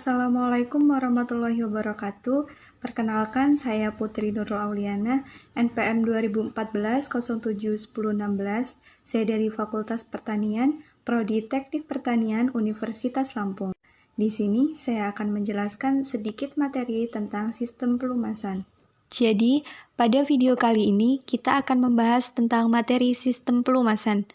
Assalamualaikum warahmatullahi wabarakatuh. Perkenalkan, saya Putri Nurul Auliana, NPM 2014-07-1016. Saya dari Fakultas Pertanian, Prodi Teknik Pertanian, Universitas Lampung. Di sini saya akan menjelaskan sedikit materi tentang sistem pelumasan. Jadi, pada video kali ini kita akan membahas tentang materi sistem pelumasan.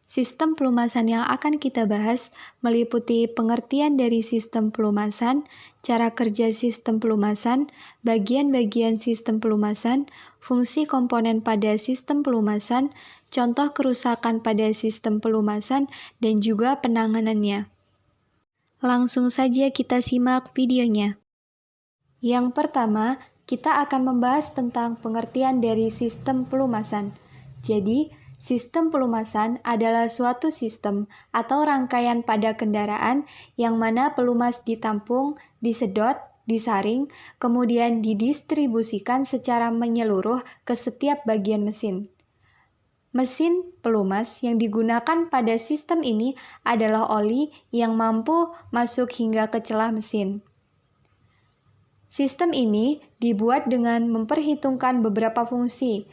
Sistem pelumasan yang akan kita bahas meliputi pengertian dari sistem pelumasan, cara kerja sistem pelumasan, bagian-bagian sistem pelumasan, fungsi komponen pada sistem pelumasan, contoh kerusakan pada sistem pelumasan, dan juga penanganannya. Langsung saja kita simak videonya. Yang pertama, kita akan membahas tentang pengertian dari sistem pelumasan. Jadi, sistem pelumasan adalah suatu sistem atau rangkaian pada kendaraan yang mana pelumas ditampung, disedot, disaring, kemudian didistribusikan secara menyeluruh ke setiap bagian mesin. Mesin pelumas yang digunakan pada sistem ini adalah oli yang mampu masuk hingga ke celah mesin. Sistem ini dibuat dengan memperhitungkan beberapa fungsi.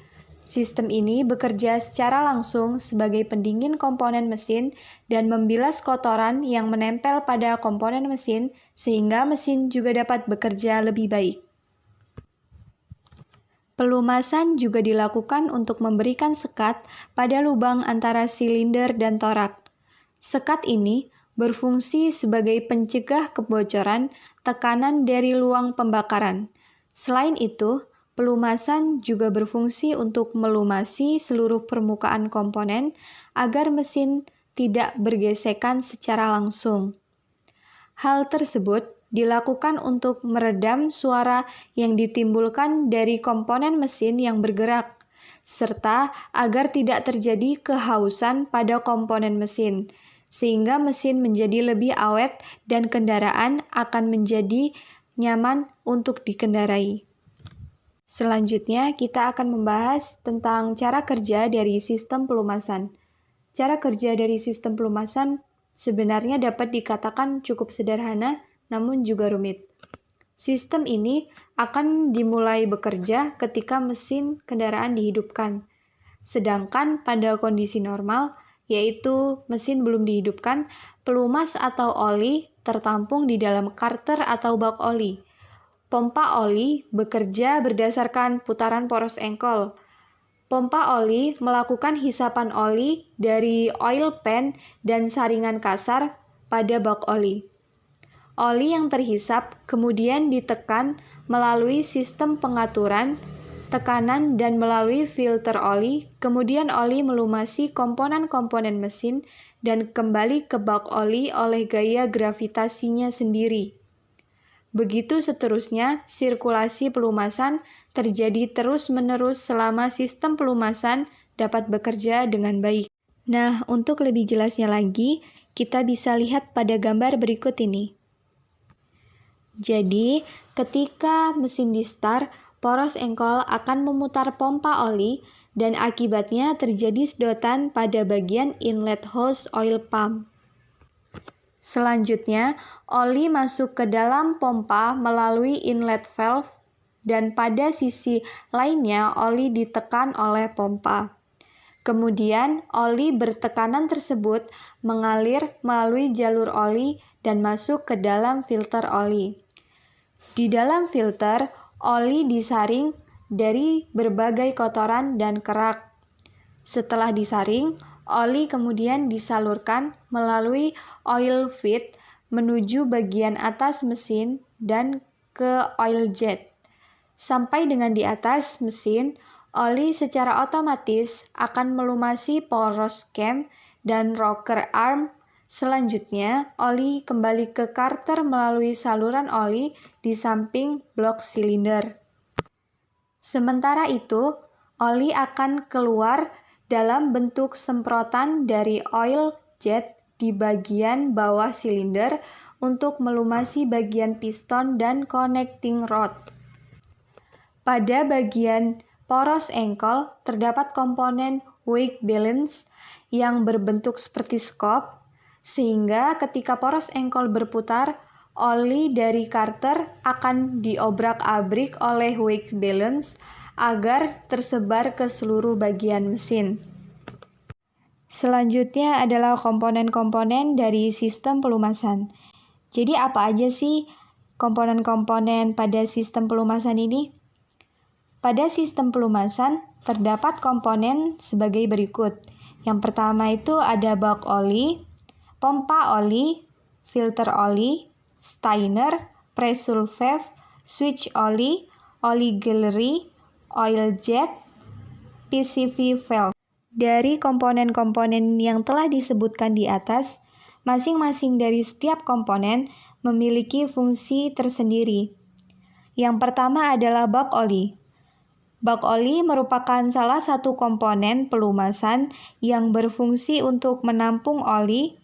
Sistem ini bekerja secara langsung sebagai pendingin komponen mesin dan membilas kotoran yang menempel pada komponen mesin sehingga mesin juga dapat bekerja lebih baik. Pelumasan juga dilakukan untuk memberikan sekat pada lubang antara silinder dan torak. Sekat ini berfungsi sebagai pencegah kebocoran tekanan dari luang pembakaran. Selain itu, pelumasan juga berfungsi untuk melumasi seluruh permukaan komponen agar mesin tidak bergesekan secara langsung. Hal tersebut dilakukan untuk meredam suara yang ditimbulkan dari komponen mesin yang bergerak, serta agar tidak terjadi kehausan pada komponen mesin, sehingga mesin menjadi lebih awet dan kendaraan akan menjadi nyaman untuk dikendarai. Selanjutnya, kita akan membahas tentang cara kerja dari sistem pelumasan. Cara kerja dari sistem pelumasan sebenarnya dapat dikatakan cukup sederhana, namun juga rumit. Sistem ini akan dimulai bekerja ketika mesin kendaraan dihidupkan. Sedangkan pada kondisi normal, yaitu mesin belum dihidupkan, pelumas atau oli tertampung di dalam karter atau bak oli. Pompa oli bekerja berdasarkan putaran poros engkol. Pompa oli melakukan hisapan oli dari oil pan dan saringan kasar pada bak oli. Oli yang terhisap kemudian ditekan melalui sistem pengaturan tekanan dan melalui filter oli, kemudian oli melumasi komponen-komponen mesin dan kembali ke bak oli oleh gaya gravitasinya sendiri. Begitu seterusnya, sirkulasi pelumasan terjadi terus-menerus selama sistem pelumasan dapat bekerja dengan baik. Nah, untuk lebih jelasnya lagi, kita bisa lihat pada gambar berikut ini. Jadi, ketika mesin di-start, poros engkol akan memutar pompa oli dan akibatnya terjadi sedotan pada bagian inlet hose oil pump. Selanjutnya, oli masuk ke dalam pompa melalui inlet valve dan pada sisi lainnya oli ditekan oleh pompa. Kemudian, oli bertekanan tersebut mengalir melalui jalur oli dan masuk ke dalam filter oli. Di dalam filter, oli disaring dari berbagai kotoran dan kerak. Setelah disaring, oli kemudian disalurkan melalui oil feed menuju bagian atas mesin dan ke oil jet. Sampai dengan di atas mesin, oli secara otomatis akan melumasi poros cam dan rocker arm. Selanjutnya, oli kembali ke karter melalui saluran oli di samping blok silinder. Sementara itu, oli akan keluar dalam bentuk semprotan dari oil jet di bagian bawah silinder untuk melumasi bagian piston dan connecting rod. Pada bagian poros engkol terdapat komponen weight balance yang berbentuk seperti skop, sehingga ketika poros engkol berputar, oli dari karter akan diobrak-abrik oleh weight balance agar tersebar ke seluruh bagian mesin. Selanjutnya adalah komponen-komponen dari sistem pelumasan. Jadi apa aja sih komponen-komponen pada sistem pelumasan ini? Pada sistem pelumasan terdapat komponen sebagai berikut. Yang pertama itu ada bak oli, pompa oli, filter oli, Steiner, pressure valve, switch oli, oli gallery, oil jet, PCV valve. Dari komponen-komponen yang telah disebutkan di atas, masing-masing dari setiap komponen memiliki fungsi tersendiri. Yang pertama adalah bak oli. Bak oli merupakan salah satu komponen pelumasan yang berfungsi untuk menampung oli.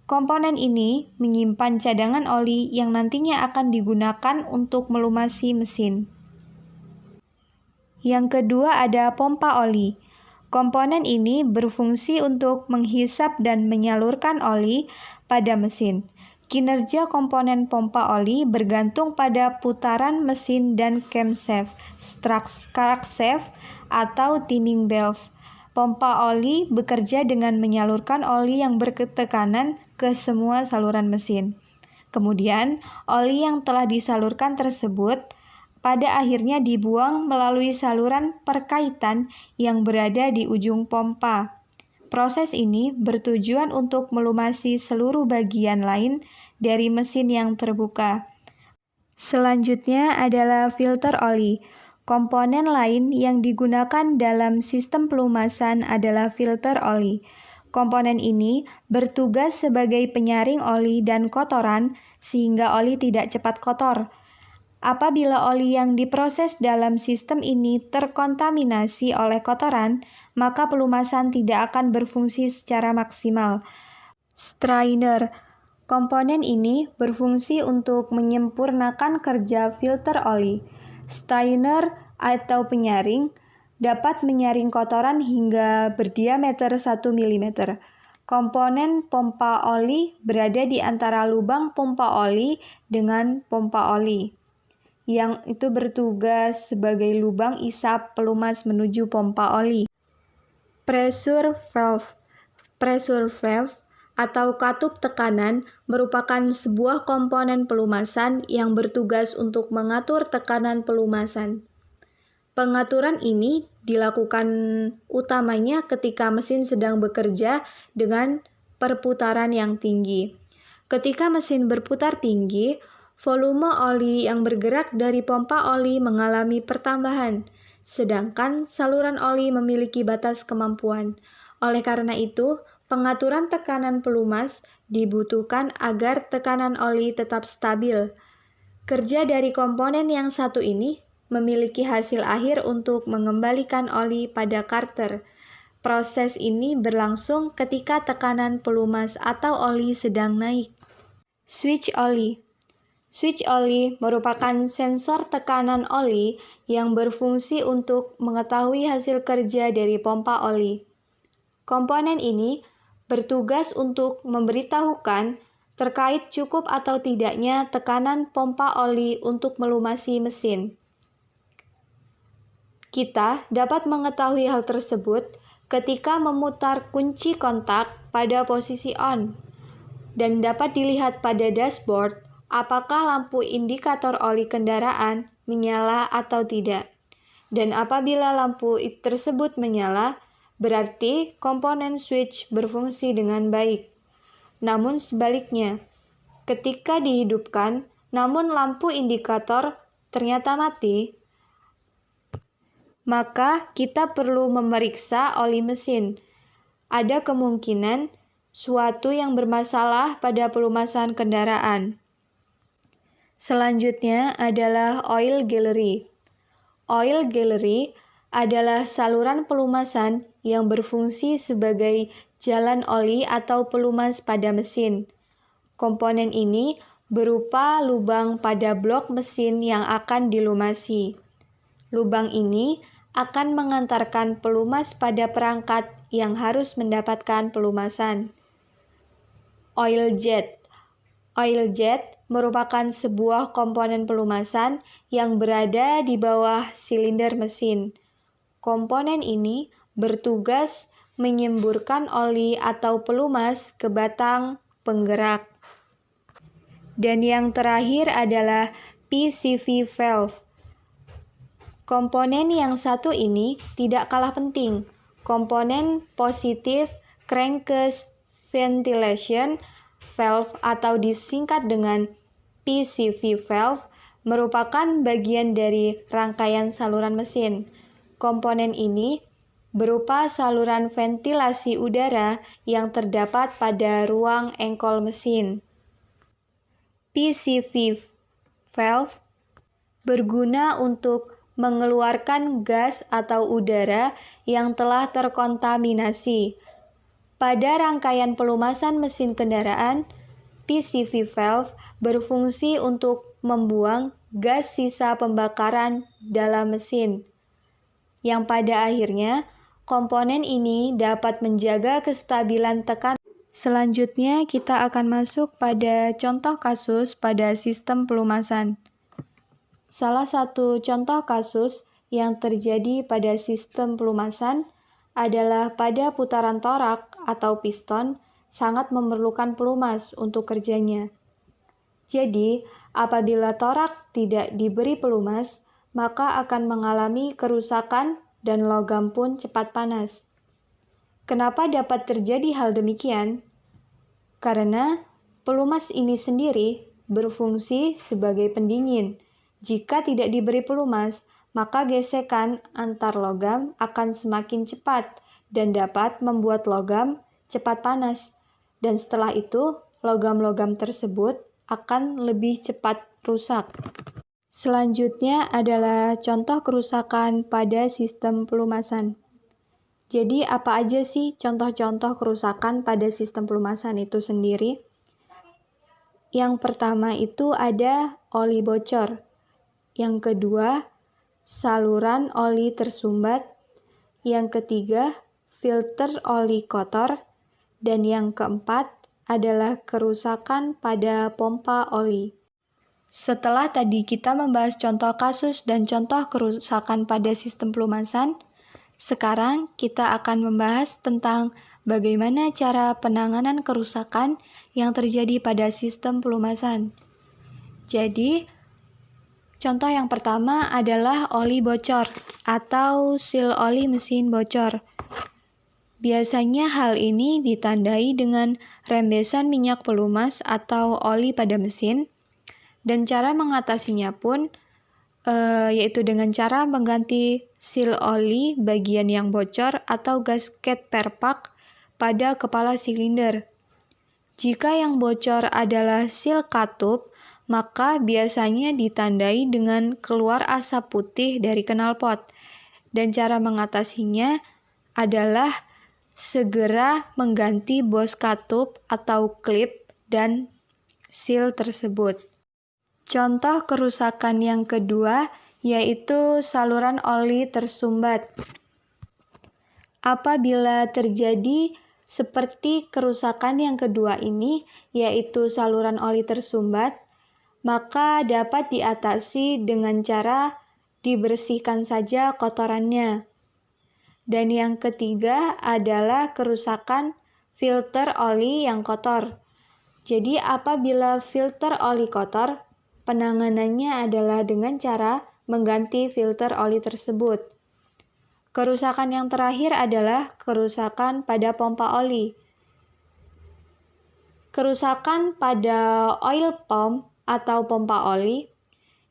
Komponen ini menyimpan cadangan oli yang nantinya akan digunakan untuk melumasi mesin. Yang kedua ada pompa oli. Komponen ini berfungsi untuk menghisap dan menyalurkan oli pada mesin. Kinerja komponen pompa oli bergantung pada putaran mesin dan camshaft, crankshaft, atau timing valve. Pompa oli bekerja dengan menyalurkan oli yang bertekanan ke semua saluran mesin. Kemudian, oli yang telah disalurkan tersebut pada akhirnya dibuang melalui saluran perkaitan yang berada di ujung pompa. Proses ini bertujuan untuk melumasi seluruh bagian lain dari mesin yang terbuka. Selanjutnya adalah filter oli. Komponen lain yang digunakan dalam sistem pelumasan adalah filter oli. Komponen ini bertugas sebagai penyaring oli dan kotoran sehingga oli tidak cepat kotor. Apabila oli yang diproses dalam sistem ini terkontaminasi oleh kotoran, maka pelumasan tidak akan berfungsi secara maksimal. Strainer. Komponen ini berfungsi untuk menyempurnakan kerja filter oli. Strainer atau penyaring dapat menyaring kotoran hingga berdiameter 1 mm. Komponen pompa oli berada di antara lubang pompa oli dengan pompa oli, yang itu bertugas sebagai lubang isap pelumas menuju pompa oli. Pressure valve. Pressure valve atau katup tekanan merupakan sebuah komponen pelumasan yang bertugas untuk mengatur tekanan pelumasan. Pengaturan ini dilakukan utamanya ketika mesin sedang bekerja dengan perputaran yang tinggi. Ketika mesin berputar tinggi, volume oli yang bergerak dari pompa oli mengalami pertambahan, sedangkan saluran oli memiliki batas kemampuan. Oleh karena itu, pengaturan tekanan pelumas dibutuhkan agar tekanan oli tetap stabil. Kerja dari komponen yang satu ini memiliki hasil akhir untuk mengembalikan oli pada karter. Proses ini berlangsung ketika tekanan pelumas atau oli sedang naik. Switch oli. Switch oli merupakan sensor tekanan oli yang berfungsi untuk mengetahui hasil kerja dari pompa oli. Komponen ini bertugas untuk memberitahukan terkait cukup atau tidaknya tekanan pompa oli untuk melumasi mesin. Kita dapat mengetahui hal tersebut ketika memutar kunci kontak pada posisi on, dan dapat dilihat pada dashboard apakah lampu indikator oli kendaraan menyala atau tidak. Dan apabila lampu tersebut menyala, berarti komponen switch berfungsi dengan baik. Namun sebaliknya, ketika dihidupkan, namun lampu indikator ternyata mati, maka kita perlu memeriksa oli mesin. Ada kemungkinan suatu yang bermasalah pada pelumasan kendaraan. Selanjutnya adalah oil gallery. Oil gallery adalah saluran pelumasan yang berfungsi sebagai jalan oli atau pelumas pada mesin. Komponen ini berupa lubang pada blok mesin yang akan dilumasi. Lubang ini akan mengantarkan pelumas pada perangkat yang harus mendapatkan pelumasan. Oil jet. Oil jet merupakan sebuah komponen pelumasan yang berada di bawah silinder mesin. Komponen ini bertugas menyemburkan oli atau pelumas ke batang penggerak. Dan yang terakhir adalah PCV valve. Komponen yang satu ini tidak kalah penting. Komponen positive crankcase ventilation valve atau disingkat dengan PCV valve merupakan bagian dari rangkaian saluran mesin. Komponen ini berupa saluran ventilasi udara yang terdapat pada ruang engkol mesin. PCV valve berguna untuk mengeluarkan gas atau udara yang telah terkontaminasi. Pada rangkaian pelumasan mesin kendaraan, PCV valve berfungsi untuk membuang gas sisa pembakaran dalam mesin, yang pada akhirnya komponen ini dapat menjaga kestabilan tekanan. Selanjutnya, kita akan masuk pada contoh kasus pada sistem pelumasan. Salah satu contoh kasus yang terjadi pada sistem pelumasan adalah pada putaran torak atau piston sangat memerlukan pelumas untuk kerjanya. Jadi, apabila torak tidak diberi pelumas, maka akan mengalami kerusakan dan logam pun cepat panas. Kenapa dapat terjadi hal demikian? Karena pelumas ini sendiri berfungsi sebagai pendingin. Jika tidak diberi pelumas, maka gesekan antar logam akan semakin cepat dan dapat membuat logam cepat panas. Dan setelah itu, logam-logam tersebut akan lebih cepat rusak. Selanjutnya adalah contoh kerusakan pada sistem pelumasan. Jadi, apa aja sih contoh-contoh kerusakan pada sistem pelumasan itu sendiri? Yang pertama itu ada oli bocor. Yang kedua, saluran oli tersumbat. Yang ketiga, filter oli kotor. Dan yang keempat adalah kerusakan pada pompa oli. Setelah tadi kita membahas contoh kasus dan contoh kerusakan pada sistem pelumasan, sekarang kita akan membahas tentang bagaimana cara penanganan kerusakan yang terjadi pada sistem pelumasan. Jadi, contoh yang pertama adalah oli bocor atau seal oli mesin bocor. Biasanya hal ini ditandai dengan rembesan minyak pelumas atau oli pada mesin, dan cara mengatasinya pun yaitu dengan cara mengganti seal oli bagian yang bocor atau gasket perpak pada kepala silinder. Jika yang bocor adalah seal katup, maka biasanya ditandai dengan keluar asap putih dari knalpot. Dan cara mengatasinya adalah segera mengganti bos katup atau klip dan seal tersebut. Contoh kerusakan yang kedua yaitu saluran oli tersumbat. Apabila terjadi seperti kerusakan yang kedua ini, yaitu saluran oli tersumbat, maka dapat diatasi dengan cara dibersihkan saja kotorannya. Dan yang ketiga adalah kerusakan filter oli yang kotor. Jadi apabila filter oli kotor, penanganannya adalah dengan cara mengganti filter oli tersebut. Kerusakan yang terakhir adalah kerusakan pada pompa oli. Kerusakan pada oil pump atau pompa oli.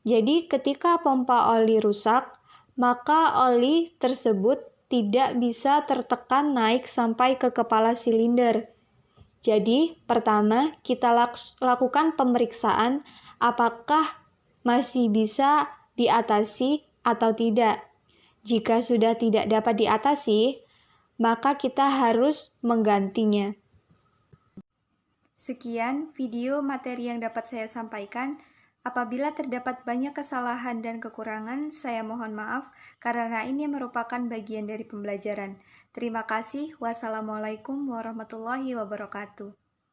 Jadi ketika pompa oli rusak, maka oli tersebut tidak bisa tertekan naik sampai ke kepala silinder. Jadi, pertama kita lakukan pemeriksaan apakah masih bisa diatasi atau tidak. Jika sudah tidak dapat diatasi, maka kita harus menggantinya. Sekian video materi yang dapat saya sampaikan. Apabila terdapat banyak kesalahan dan kekurangan, saya mohon maaf karena ini merupakan bagian dari pembelajaran. Terima kasih. Wassalamualaikum warahmatullahi wabarakatuh.